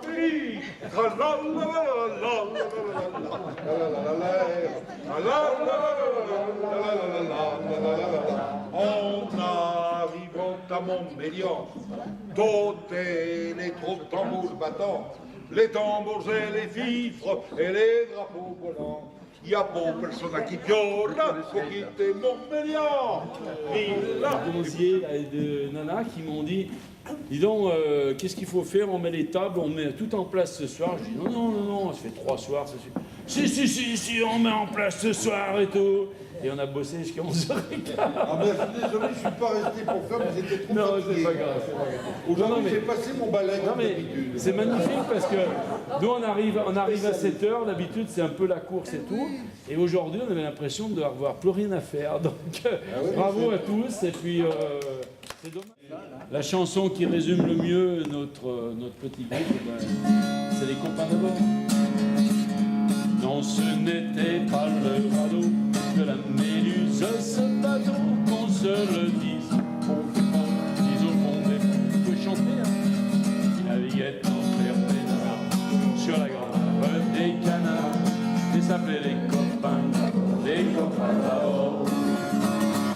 patrie. En arrivant à Montmélian, d'hôtel et trop de tambours battants, les tambours et les fifres et les drapeaux volants. Il n'y a pas personne à qui piora pour quitter Montmélian. Il y a de nanas qui m'ont dit, dis donc, qu'est-ce qu'il faut faire? On met les tables, on met tout en place ce soir. Je dis non, ça fait 3 soirs, ça suffit. Si, on met en place ce soir et tout. Et on a bossé jusqu'à 11h15. Ah ben, je suis désolé, je ne suis pas resté pour faire, mais j'étais trop fatigué. Non, c'est pas grave, Aujourd'hui, j'ai passé mon balai comme d'habitude. C'est magnifique parce que nous, on arrive à 7h, d'habitude, c'est un peu la course et tout. Et aujourd'hui, on avait l'impression de n'avoir plus rien à faire. Donc, bravo à tous. Et puis, c'est dommage. La chanson qui résume le mieux notre petit groupe, c'est Les Copains d'abord. Non, ce n'était pas le radeau de la Méluse, ce bateau, qu'on se le dise. Dis au fond des fonds, faut chanter, hein. Il naviguait en fer pénard sur la grande des canards. Ils s'appelaient les copains d'abord.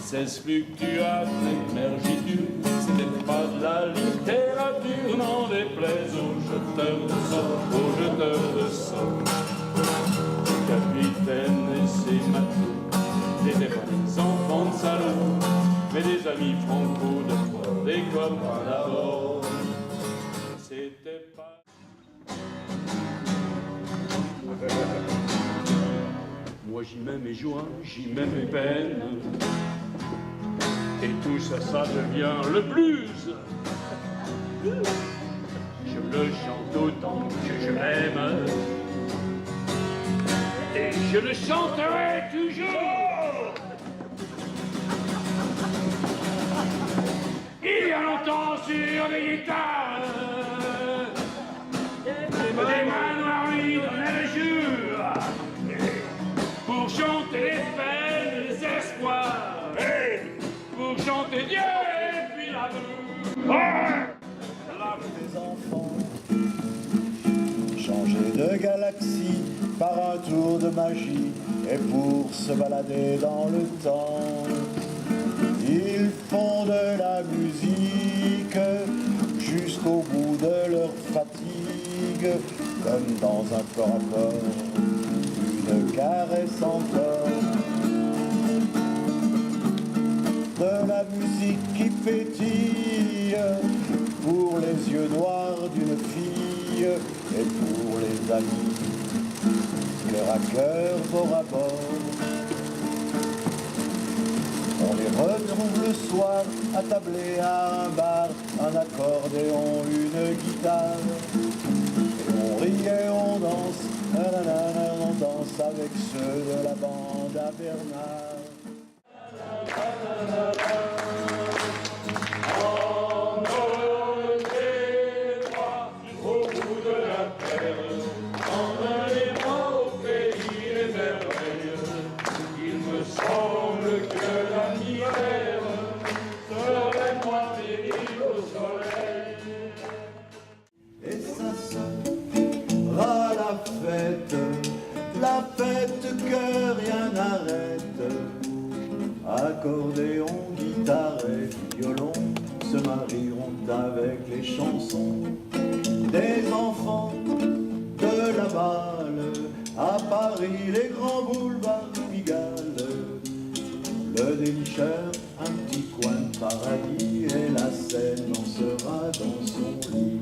16 fluctuates, émergitudes, c'était pas de la littérature, n'en déplaise aux jeteurs de sorts, Capitaine et ses matelots n'étaient pas des enfants de salon, mais des amis franco de des copains d'abord. C'était pas... Moi j'y mets mes joies, j'y mets mes peines, et tout ça, ça devient le blues. Je le chante autant que je l'aime, et je le chanterai toujours. Il y a longtemps sur des guitares, des manoirs lui donnaient le jour pour chanter les peines, les espoirs, pour chanter Dieu et puis l'amour. Des enfants, changer de galaxie par un tour de magie, et pour se balader dans le temps, ils font de la musique jusqu'au bout de leur fatigue, comme dans un corps à corps, une caresse encore. De la musique qui pétille pour les yeux noirs d'une fille et pour les amis, cœur à cœur, bord à bord. On les retrouve le soir attablés à un bar, un accordéon, une guitare. Et on rit et on danse, on danse avec ceux de la bande à Bernard. La fête que rien n'arrête, accordéon, guitare et violon se marieront avec les chansons des enfants de la balle. À Paris, les grands boulevards Pigalle, le dénicheur, un petit coin de paradis, et la Seine en sera dans son lit.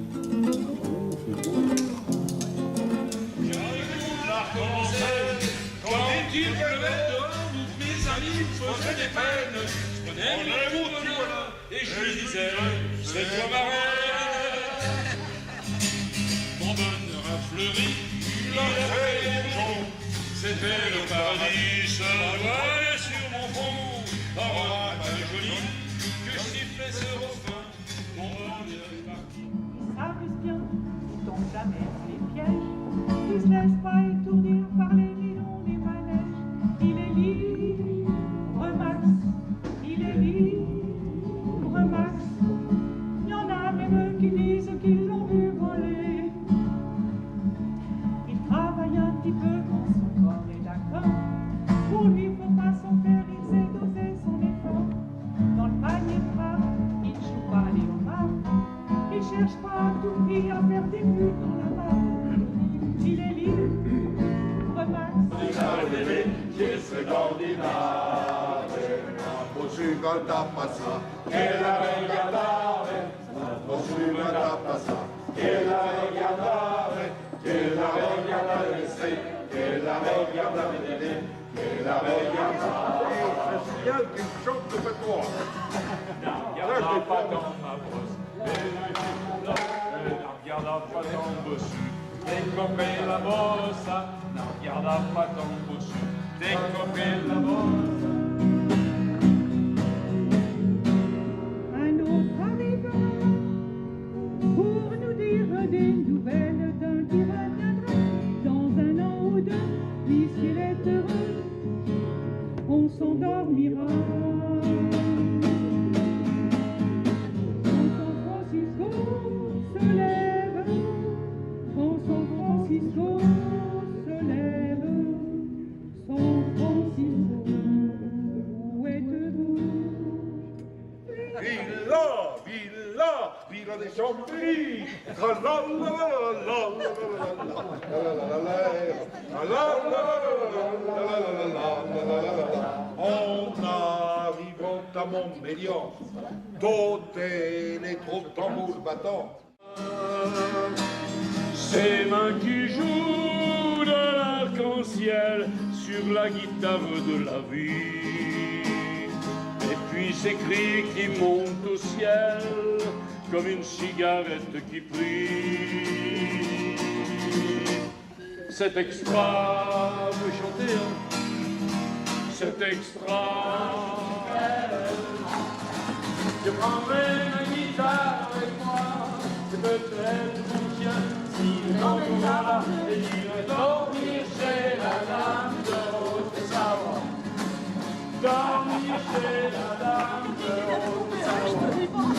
Quand il pleuvait dehors, mes amis me faisaient des peines. Je prenais mon bonheur et je lui disais, c'est toi ma reine. Mon bonheur a fleuri, il a fait jaune. C'était le paradis, se voyait sur mon front. Un roi pas joli, que sifflait ce refrain. Mon bonheur est parti. Ça reste bien, ils tombent jamais les pièges. Ils se laissent pas étourdir par les millions des manèges. Il est libre, Max, il est libre, Max. Il y en a même qui disent qu'ils l'ont vu voler. da passar, che la venga a dare, Bossuga da passar, che la venga a dare, che la venga a dare, che la venga a dare, che la venga a dare. Je signale qu'il chante de patois. Regarde pas dans ma brosse, ne regarde pas ton bossu, t'es copain la bossa, ne regarde pas ton bossu, t'es copain la bossa. Un autre arrivera pour nous dire des nouvelles d'un qui reviendra dans un an ou deux, puisqu'il est heureux, on s'endormira. Quand San Francisco se lève, quand San Francisco se lève, San Francisco est heureux. Villa, villa, villa des Chambly. En arrivant à Montmélian, d'hôtel et trop de tambours battants. Ces mains qui jouent de l'arc-en-ciel sur la guitare de la vie. Et puis ces cris qui montent au ciel comme une cigarette qui brille. C'est extra, vous chantez, hein? C'est extra. Je prendrai ma guitare avec moi, c'est peut-être mon chien, s'il m'envoie là, et j'irai dormir chez la dame de Haute-Savoie. Dormir chez la dame de Haute-Savoie.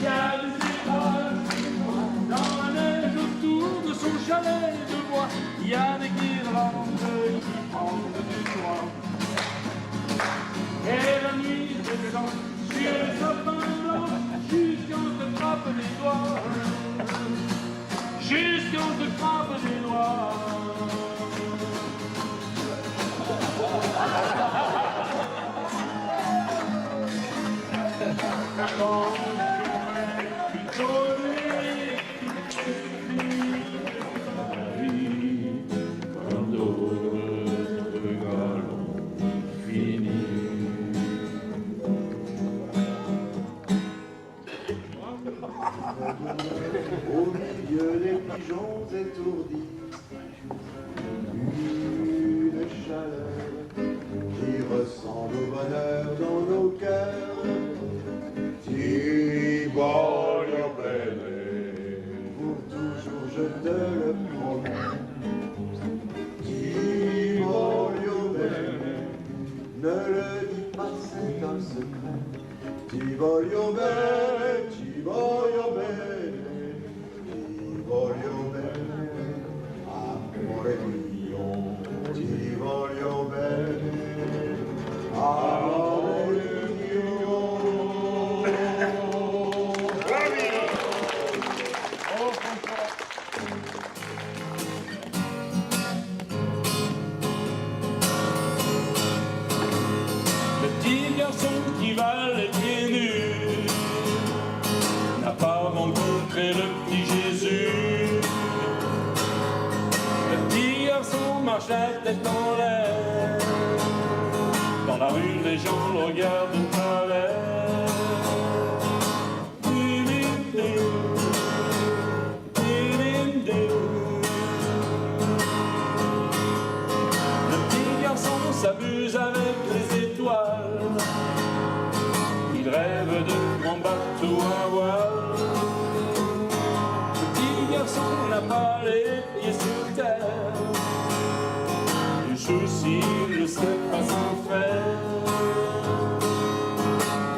Il y a des étoiles dans la neige autour de son chalet de bois. Il y a des guirlandes qui pendent du toit. Et la nuit descend sur les sapins blancs jusqu'on te frappe les doigts. Jusqu'on te frappe les doigts. Au milieu des pigeons étourdis, une chaleur qui ressemble au bonheur dans nos cœurs. Ti voglio bene. Pour toujours je te le promets. Ti voglio bene. Ne le dis pas, c'est un secret. Ti voglio bene, ti voglio bene, ti voglio bene, amore mio, ti voglio bene, amore mio. Le petit garçon qui va les pieds nus n'a pas rencontré le petit Jésus. Le petit garçon marche la tête en l'air. Dans la rue, les gens le regardent de travers. Le petit garçon s'amuse avec les étoiles. Il rêve de grands bateaux à voile. Le petit garçon n'a pas les pieds sur terre. Du souci, il ne sait pas s'en faire.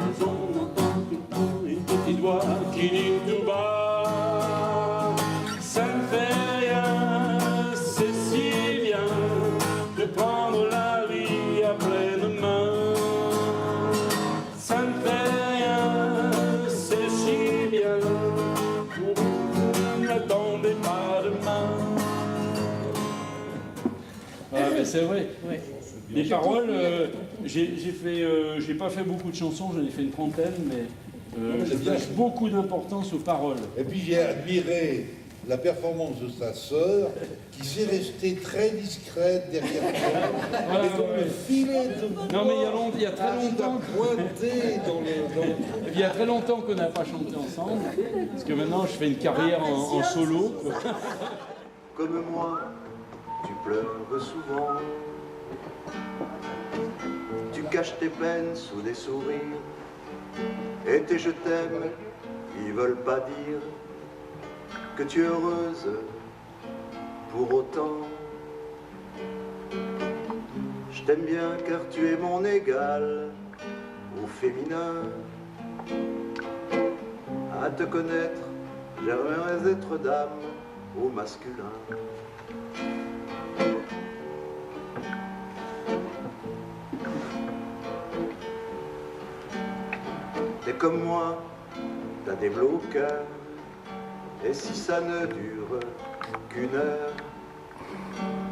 Mais on entend tout le temps une petite voix qui dit tout bas: ça ne fait rien, c'est si bien de prendre la vie à pleine main. Ça ne fait rien, c'est si bien, n'attendez pas demain. Ah, mais c'est vrai. Ouais. Les paroles, j'ai pas fait beaucoup de chansons, j'en ai fait une trentaine, mais j'attache beaucoup d'importance aux paroles. Et puis j'ai admiré la performance de sa sœur, qui s'est restée très discrète derrière elle. Voilà, Et donc le filet de non, mais il y a très arrive longtemps. à pointer dans le... Il y a très longtemps qu'on n'a pas chanté ensemble, parce que maintenant je fais une carrière en solo. Comme moi, tu pleures souvent. Tu caches tes peines sous des sourires. Et tes je t'aime, ils veulent pas dire que tu es heureuse pour autant. Je t'aime bien car tu es mon égal au féminin. À te connaître, j'aimerais être dame au masculin. T'es comme moi, t'as des bleus au cœur. Et si ça ne dure qu'une heure,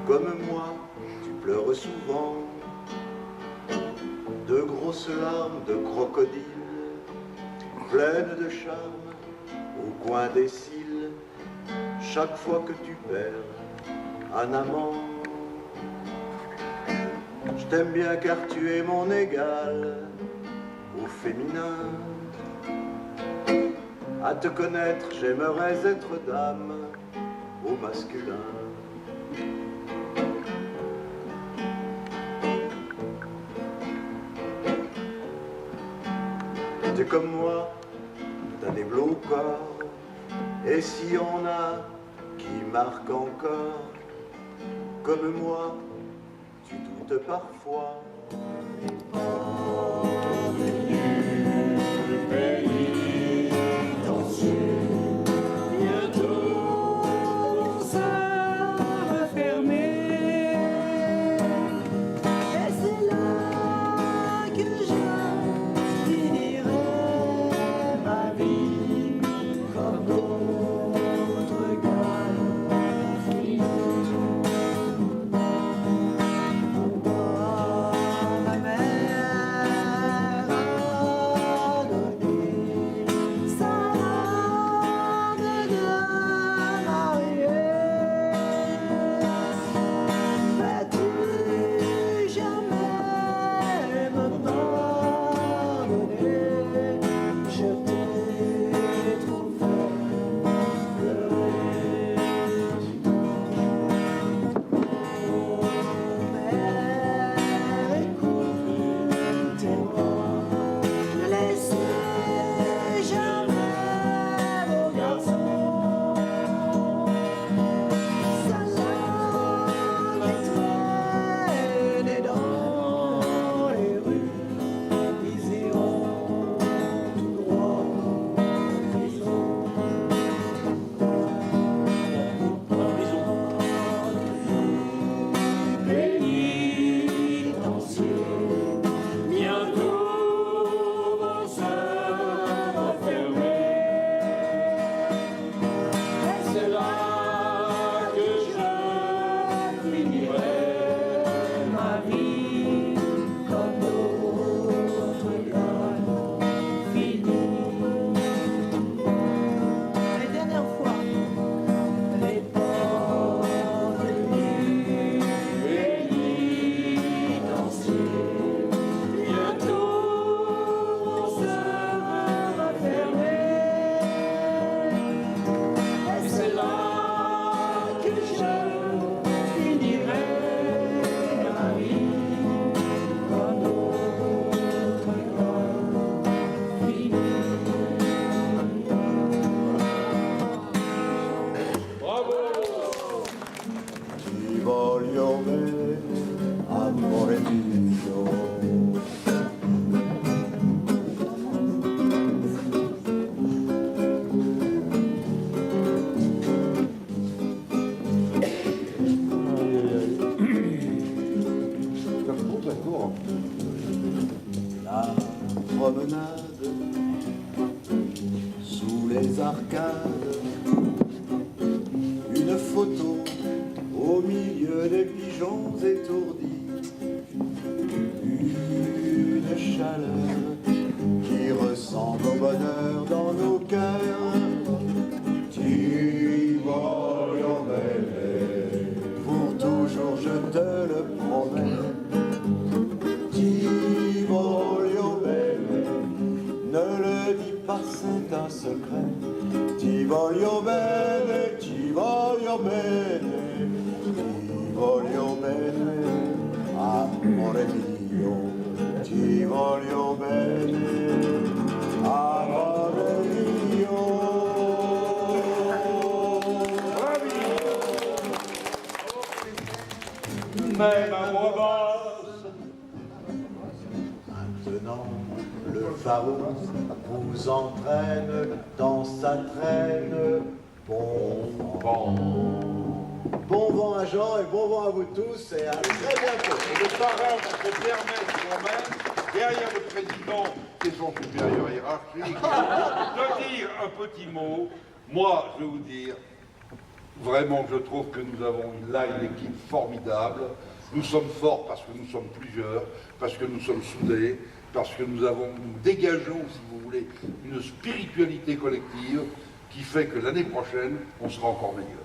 comme moi, tu pleures souvent. De grosses larmes de crocodile, pleines de charme au coin des cils, chaque fois que tu perds un amant. Je t'aime bien car tu es mon égal au féminin. À te connaître, j'aimerais être dame au masculin. T'es comme moi, t'as des bleus au corps. Et s'il y en a qui marquent encore, comme moi, tu doutes parfois. La promenade sous les arcades, une photo au milieu des pigeons étourdis. chaleur qui ressemble au bonheur dans nos cœurs. Ti voglio bene, pour toujours je te le promets. Ti voglio bene, ne le dis pas, c'est un secret. Ti voglio bene, ti voglio bene, ti voglio bene, amore mio, ti voglio bene, amore mio. Même à voix basse. Maintenant, le pharaon vous entraîne dans sa traîne. Bon vent. Bon vent à Jean et bon vent à vous tous et à très bientôt. Le parrain va se permettre quand même, derrière le président et son supérieur hiérarchique, de dire un petit mot. Moi, je vais vous dire, vraiment, je trouve que nous avons là une équipe formidable. Nous sommes forts parce que nous sommes plusieurs, parce que nous sommes soudés, parce que nous dégageons, si vous voulez, une spiritualité collective qui fait que l'année prochaine, on sera encore meilleur.